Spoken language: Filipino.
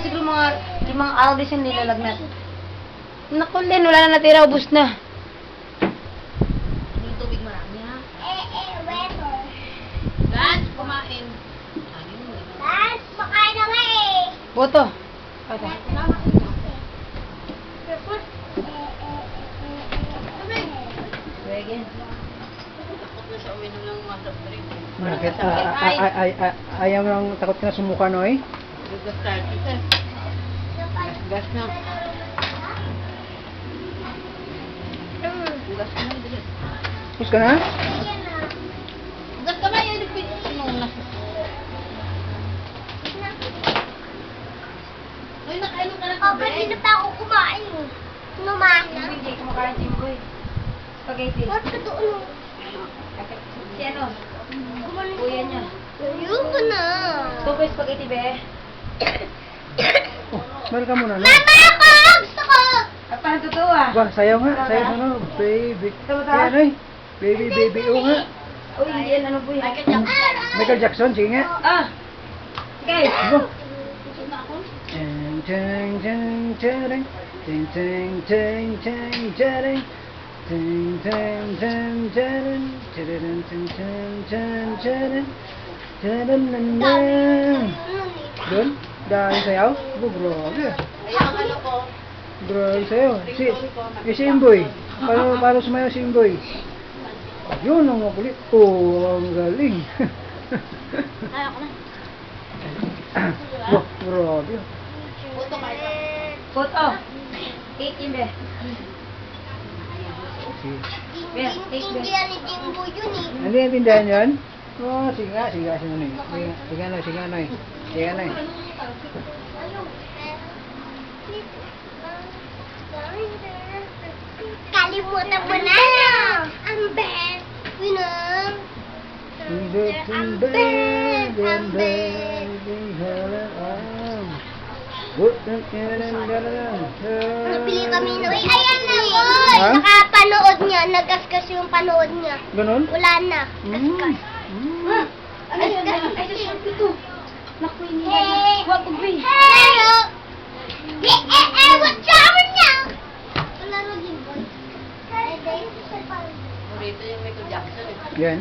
siguro mga 5 araw din siya nilalagnat. Naku, Len, wala na natira, ubus na. Yung tubig marami, ha? Weather. Lance, kumain. Dad, makain na nga eh. Boto. Ito. Again. Bakit? Ayaw lang, takot ka na sumuka, no eh? Gas na. Tapos ka na? Gas ka ba yung pinuna? Ay, nakainom ka na Oh, pero hindi pa ako kumain. Kumain na. Hindi, kumakain si Boy. Spaghetti. Ba't ka doon? Si ano? Kuya niya. Ayoko na. Gusto ko yung spaghetti, be. Oh, meron ka muna, no? Mama ako! Gusto ko! At parang totoo, ah. Ba, sayaw nga. Sayaw sa ano? Baby. Yan, ay. Baby, baby. Oo nga. Uy, hindi yan. Ano po yan? Michael Jackson, sige nga. Ah! Sige. Go. Chang, chang, chang, chang, chang, chang, chang, chang, chang, chang, chang, chang, chang, chang, chang, chang, chang, chang, chang, doon? Dahil sayaw? Oh, grabe. Ano ko? Grabe sayaw. Si Imboy. Paano sumayaw si Imboy? Yun ang makulit. Oh, ang galing. Kaya ko na. Wah, grabe. Puto ka ito. Puto. Cake yun, be. Hindi yan ni Jimbo yun eh. Hindi yung tindahan yan? Oo, sige nga, sige nga, sige nga, sige nga, sige nga, sige nga, Kalimutan mo na. Ang best. Yun ang. Napili kami na. Uy, ayan na, boy. Ha? Nakapanood niya. Nagasgas yung panood niya. Ganon? Wala na. Mm. Ay, ito. Naku, hindi. Hey! Wag ko, be. Hello! What's wrong with you? Wala na din, boy. Rito yung Michael Jackson, eh. Yan.